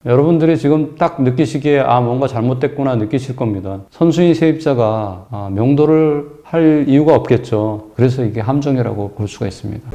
여러분들이 지금 딱 느끼시기에 뭔가 잘못됐구나 느끼실 겁니다. 선순위 세입자가 명도를 할 이유가 없겠죠. 그래서 이게 함정이라고 볼 수가 있습니다.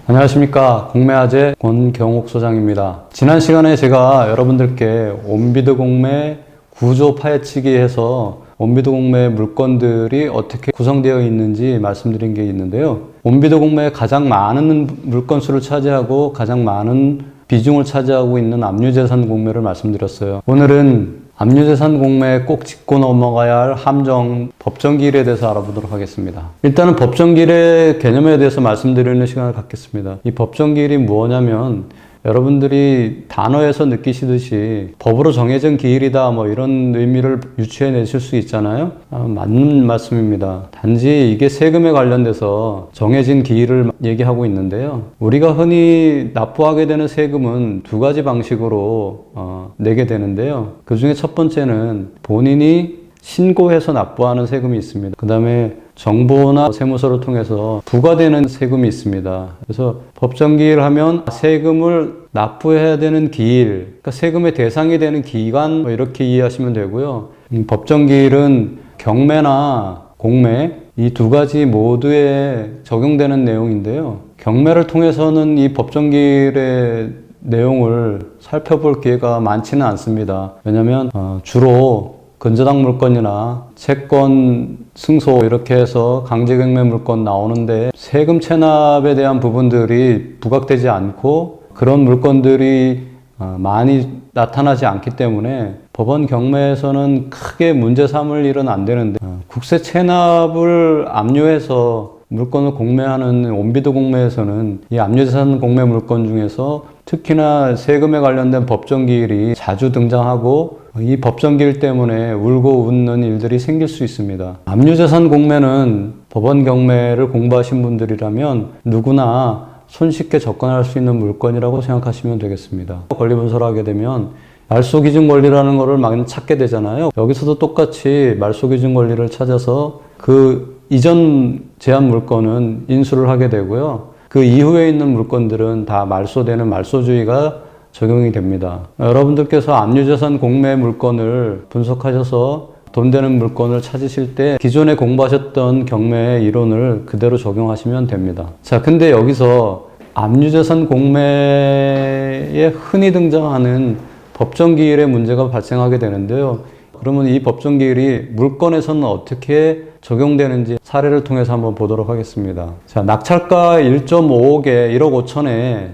안녕하십니까, 공매화재 권경옥 소장입니다. 지난 시간에 제가 여러분들께 온비드 공매 구조 파헤치기 해서 온비드 공매 물건들이 어떻게 구성되어 있는지 말씀드린 게 있는데요. 온비드 공매의 가장 많은 물건 수를 차지하고 가장 많은 비중을 차지하고 있는 압류재산 공매를 말씀드렸어요. 오늘은 압류재산 공매에 꼭 짚고 넘어가야 할 함정, 법정기일에 대해서 알아보도록 하겠습니다. 일단은 법정기일의 개념에 대해서 말씀드리는 시간을 갖겠습니다. 이 법정기일이 뭐냐면 여러분들이 단어에서 느끼시듯이 법으로 정해진 기일이다 이런 의미를 유추해 내실 수 있잖아요. 맞는 말씀입니다. 단지 이게 세금에 관련돼서 정해진 기일을 얘기하고 있는데요. 우리가 흔히 납부하게 되는 세금은 두 가지 방식으로 내게 되는데요. 그 중에 첫 번째는 본인이 신고해서 납부하는 세금이 있습니다. 그 다음에 정보나 세무서를 통해서 부과되는 세금이 있습니다. 그래서 법정기일 하면 세금을 납부해야 되는 기일, 그러니까 세금의 대상이 되는 기간 이렇게 이해하시면 되고요. 법정기일은 경매나 공매 이 두 가지 모두에 적용되는 내용인데요. 경매를 통해서는 이 법정기일의 내용을 살펴볼 기회가 많지는 않습니다. 왜냐하면 주로 근저당 물건이나 채권 승소 이렇게 해서 강제경매 물건 나오는데 세금 체납에 대한 부분들이 부각되지 않고 그런 물건들이 많이 나타나지 않기 때문에 법원 경매에서는 크게 문제 삼을 일은 안 되는데 국세 체납을 압류해서 물건을 공매하는 온비드 공매에서는 이 압류재산 공매 물건 중에서 특히나 세금에 관련된 법정기일이 자주 등장하고 이 법정기일 때문에 울고 웃는 일들이 생길 수 있습니다. 압류재산 공매는 법원 경매를 공부하신 분들이라면 누구나 손쉽게 접근할 수 있는 물건이라고 생각하시면 되겠습니다. 권리분설을 하게 되면 말소기준 권리라는 거를 막 찾게 되잖아요. 여기서도 똑같이 말소기준 권리를 찾아서 그 이전 제한 물건은 인수를 하게 되고요. 그 이후에 있는 물건들은 다 말소되는 말소주의가 적용이 됩니다. 여러분들께서 압류재산 공매 물건을 분석하셔서 돈 되는 물건을 찾으실 때 기존에 공부하셨던 경매의 이론을 그대로 적용하시면 됩니다. 자, 근데 여기서 압류재산 공매에 흔히 등장하는 법정기일의 문제가 발생하게 되는데요. 그러면 이 법정기일이 물건에서는 어떻게 적용되는지 사례를 통해서 한번 보도록 하겠습니다. 자, 낙찰가 1.5억에 1억 5천에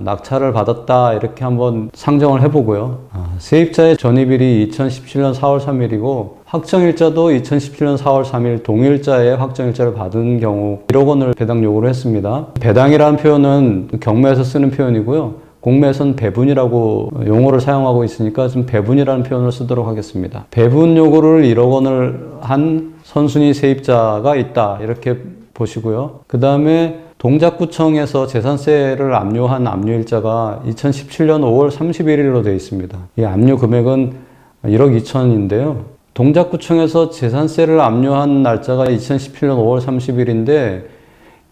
낙찰을 받았다 이렇게 한번 상정을 해보고요. 세입자의 전입일이 2017년 4월 3일이고 확정일자도 2017년 4월 3일 동일자에 확정일자를 받은 경우 1억 원을 배당 요구를 했습니다. 배당이라는 표현은 경매에서 쓰는 표현이고요. 공매에서는 배분이라고 용어를 사용하고 있으니까 좀 배분이라는 표현을 쓰도록 하겠습니다. 배분 요구를 1억 원을 한 선순위 세입자가 있다 이렇게 보시고요. 그 다음에 동작구청에서 재산세를 압류한 압류일자가 2017년 5월 31일로 되어 있습니다. 이 압류 금액은 1억 2천인데요. 동작구청에서 재산세를 압류한 날짜가 2017년 5월 30일인데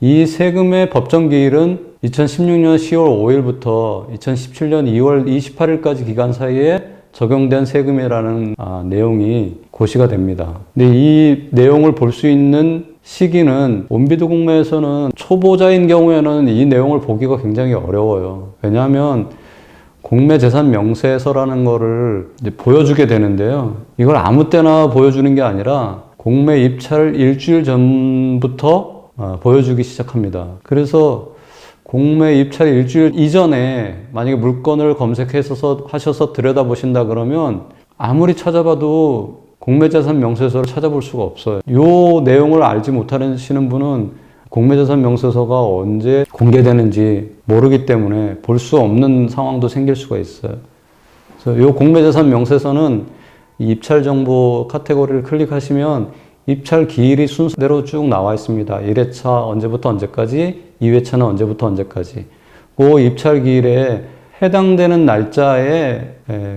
이 세금의 법정기일은 2016년 10월 5일부터 2017년 2월 28일까지 기간 사이에 적용된 세금이라는 내용이 고시가 됩니다. 근데 이 내용을 볼 수 있는 시기는 온비드 공매에서는 초보자인 경우에는 이 내용을 보기가 굉장히 어려워요. 왜냐하면 공매재산 명세서라는 거를 이제 보여주게 되는데요. 이걸 아무 때나 보여주는 게 아니라 공매 입찰 일주일 전부터 보여주기 시작합니다. 그래서 공매 입찰 일주일 이전에 만약에 물건을 검색해서 하셔서 들여다보신다 그러면 아무리 찾아봐도 공매재산 명세서를 찾아볼 수가 없어요. 이 내용을 알지 못하시는 분은 공매재산 명세서가 언제 공개되는지 모르기 때문에 볼 수 없는 상황도 생길 수가 있어요. 그래서 이 공매재산 명세서는 이 입찰 정보 카테고리를 클릭하시면 입찰 기일이 순서대로 쭉 나와 있습니다. 1회차 언제부터 언제까지, 2회차는 언제부터 언제까지. 그 입찰 기일에 해당되는 날짜에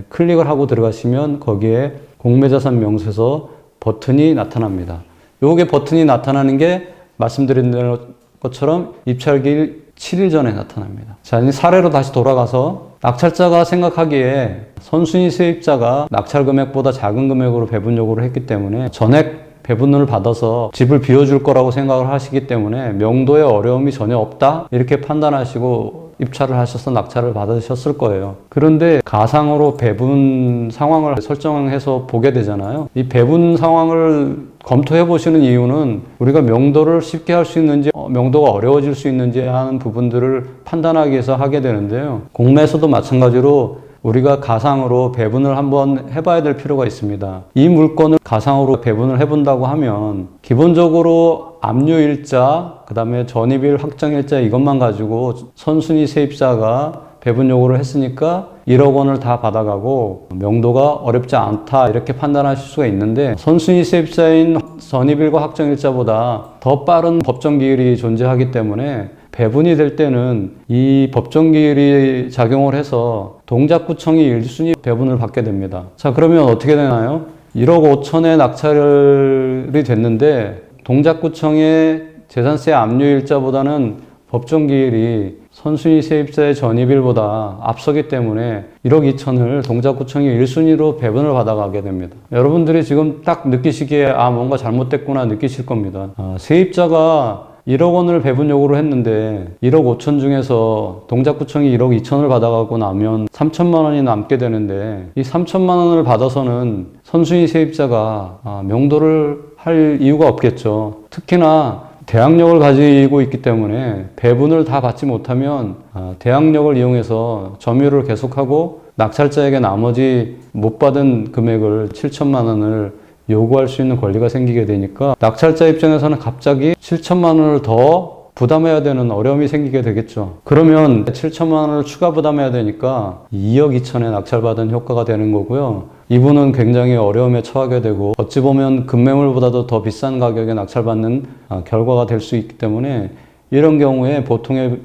클릭을 하고 들어가시면 거기에 공매자산 명세서 버튼이 나타납니다. 요게 버튼이 나타나는 게 말씀드린 대로 것처럼 입찰기일 7일 전에 나타납니다. 자, 이 사례로 다시 돌아가서 낙찰자가 생각하기에 선순위 세입자가 낙찰 금액보다 작은 금액으로 배분 요구를 했기 때문에 전액 배분을 받아서 집을 비워줄 거라고 생각을 하시기 때문에 명도에 어려움이 전혀 없다 이렇게 판단하시고 입찰을 하셔서 낙찰을 받으셨을 거예요. 그런데 가상으로 배분 상황을 설정해서 보게 되잖아요. 이 배분 상황을 검토해 보시는 이유는 우리가 명도를 쉽게 할 수 있는지 명도가 어려워질 수 있는지 하는 부분들을 판단하기 위해서 하게 되는데요. 공매에서도 마찬가지로 우리가 가상으로 배분을 한번 해봐야 될 필요가 있습니다. 이 물건을 가상으로 배분을 해본다고 하면 기본적으로 압류일자, 그 다음에 전입일, 확정일자 이것만 가지고 선순위 세입자가 배분 요구를 했으니까 1억 원을 다 받아가고 명도가 어렵지 않다 이렇게 판단하실 수가 있는데 선순위 세입자인 전입일과 확정일자보다 더 빠른 법정기일이 존재하기 때문에 배분이 될 때는 이 법정기일이 작용을 해서 동작구청이 1순위 배분을 받게 됩니다. 자, 그러면 어떻게 되나요? 1억 5천에 낙찰이 됐는데 동작구청의 재산세 압류일자보다는 법정기일이 선순위 세입자의 전입일보다 앞서기 때문에 1억 2천을 동작구청이 1순위로 배분을 받아가게 됩니다. 여러분들이 지금 딱 느끼시기에 뭔가 잘못됐구나 느끼실 겁니다. 세입자가 1억 원을 배분 요구를 했는데 1억 5천 중에서 동작구청이 1억 2천을 받아가고 나면 3천만 원이 남게 되는데 이 3천만 원을 받아서는 선순위 세입자가 명도를 할 이유가 없겠죠. 특히나 대항력을 가지고 있기 때문에 배분을 다 받지 못하면 대항력을 이용해서 점유를 계속하고 낙찰자에게 나머지 못 받은 금액을 7천만 원을 요구할 수 있는 권리가 생기게 되니까 낙찰자 입장에서는 갑자기 7천만 원을 더 부담해야 되는 어려움이 생기게 되겠죠. 그러면 7천만 원을 추가 부담해야 되니까 2억 2천에 낙찰받은 효과가 되는 거고요. 이분은 굉장히 어려움에 처하게 되고 어찌 보면 금매물보다도 더 비싼 가격에 낙찰받는 결과가 될 수 있기 때문에 이런 경우에 보통의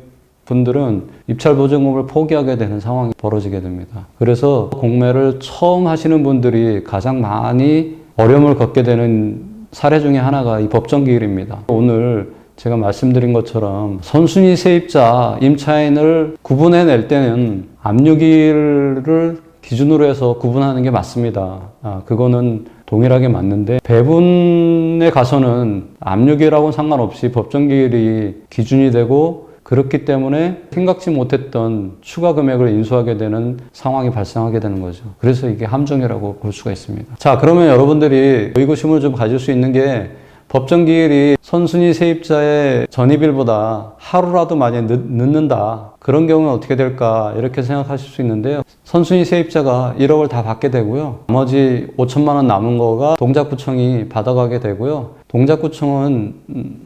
분들은 입찰보증금을 포기하게 되는 상황이 벌어지게 됩니다. 그래서 공매를 처음 하시는 분들이 가장 많이 어려움을 겪게 되는 사례 중에 하나가 이 법정기일입니다. 오늘 제가 말씀드린 것처럼 선순위 세입자 임차인을 구분해낼 때는 압류기일을 기준으로 해서 구분하는 게 맞습니다. 그거는 동일하게 맞는데 배분에 가서는 압류기일하고는 상관없이 법정기일이 기준이 되고 그렇기 때문에 생각지 못했던 추가 금액을 인수하게 되는 상황이 발생하게 되는 거죠. 그래서 이게 함정이라고 볼 수가 있습니다. 자, 그러면 여러분들이 의구심을 좀 가질 수 있는 게 법정기일이 선순위 세입자의 전입일보다 하루라도 많이 늦는다. 그런 경우는 어떻게 될까 이렇게 생각하실 수 있는데요. 선순위 세입자가 1억을 다 받게 되고요. 나머지 5천만 원 남은 거가 동작구청이 받아가게 되고요. 동작구청은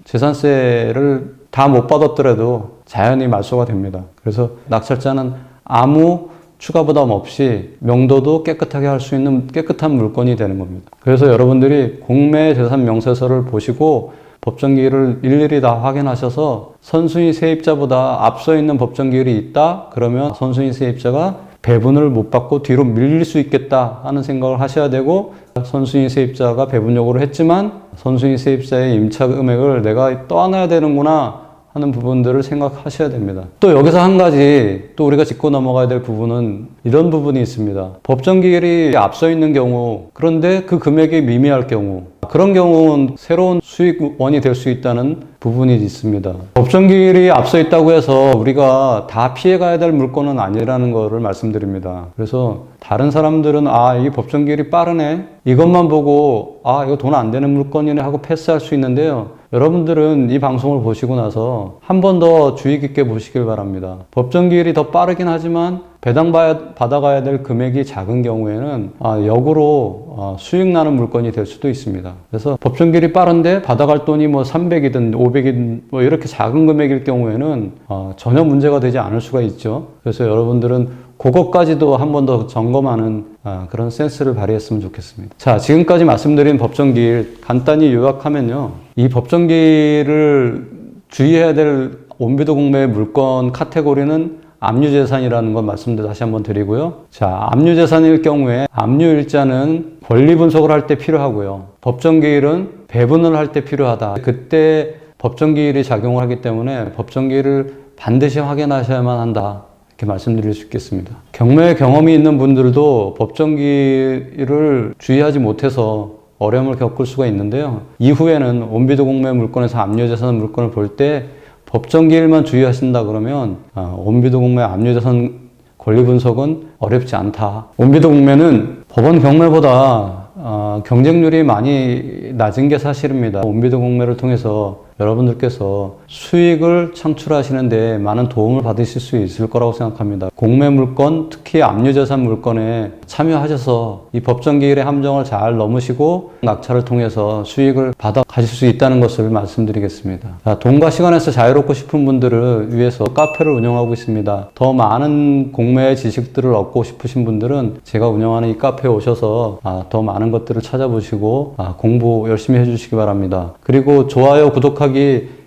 재산세를 다 못 받았더라도 자연히 말소가 됩니다. 그래서 낙찰자는 아무 추가 부담 없이 명도도 깨끗하게 할 수 있는 깨끗한 물건이 되는 겁니다. 그래서 여러분들이 공매재산명세서를 보시고 법정기일을 일일이 다 확인하셔서 선순위 세입자보다 앞서 있는 법정기일이 있다? 그러면 선순위 세입자가 배분을 못 받고 뒤로 밀릴 수 있겠다 하는 생각을 하셔야 되고 선순위 세입자가 배분 요구를 했지만 선순위 세입자의 임차 금액을 내가 떠안아야 되는구나 하는 부분들을 생각하셔야 됩니다. 또 여기서 한 가지 또 우리가 짚고 넘어가야 될 부분은 이런 부분이 있습니다. 법정기일이 앞서 있는 경우 그런데 그 금액이 미미할 경우 그런 경우는 새로운 수익원이 될 수 있다는 부분이 있습니다. 법정기일이 앞서 있다고 해서 우리가 다 피해가야 될 물건은 아니라는 것을 말씀드립니다. 그래서 다른 사람들은 이 법정기일이 빠르네 이것만 보고 이거 돈 안 되는 물건이네 하고 패스할 수 있는데요. 여러분들은 이 방송을 보시고 나서 한 번 더 주의 깊게 보시길 바랍니다. 법정기일이 더 빠르긴 하지만 배당 받아가야 될 금액이 작은 경우에는 역으로 수익 나는 물건이 될 수도 있습니다. 그래서 법정기일이 빠른데 받아갈 돈이 300이든 500이든 이렇게 작은 금액일 경우에는 전혀 문제가 되지 않을 수가 있죠. 그래서 여러분들은 그것까지도 한 번 더 점검하는 그런 센스를 발휘했으면 좋겠습니다. 자, 지금까지 말씀드린 법정기일 간단히 요약하면요. 이 법정기일을 주의해야 될 온비도 공매의 물건 카테고리는 압류재산이라는 건 말씀도 다시 한번 드리고요. 자, 압류재산일 경우에 압류일자는 권리 분석을 할 때 필요하고요. 법정기일은 배분을 할 때 필요하다. 그때 법정기일이 작용을 하기 때문에 법정기일을 반드시 확인하셔야만 한다. 이렇게 말씀드릴 수 있겠습니다. 경매 경험이 있는 분들도 법정기일을 주의하지 못해서 어려움을 겪을 수가 있는데요. 이후에는 원비도 공매 물건에서 압류재산 물건을 볼 때 법정기일만 주의하신다 그러면 원비도 공매 압류재산 권리 분석은 어렵지 않다. 원비도 공매는 법원 경매보다 경쟁률이 많이 낮은 게 사실입니다. 원비도 공매를 통해서 여러분들께서 수익을 창출하시는데 많은 도움을 받으실 수 있을 거라고 생각합니다. 공매 물건, 특히 압류재산 물건에 참여하셔서 이 법정기일의 함정을 잘 넘으시고 낙찰을 통해서 수익을 받아 가실 수 있다는 것을 말씀드리겠습니다. 자, 돈과 시간에서 자유롭고 싶은 분들을 위해서 카페를 운영하고 있습니다. 더 많은 공매의 지식들을 얻고 싶으신 분들은 제가 운영하는 이 카페에 오셔서 더 많은 것들을 찾아보시고 공부 열심히 해주시기 바랍니다. 그리고 좋아요, 구독하기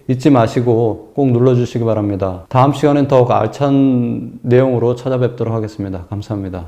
잊지 마시고 꼭 눌러주시기 바랍니다. 다음 시간엔 더욱 알찬 내용으로 찾아뵙도록 하겠습니다. 감사합니다.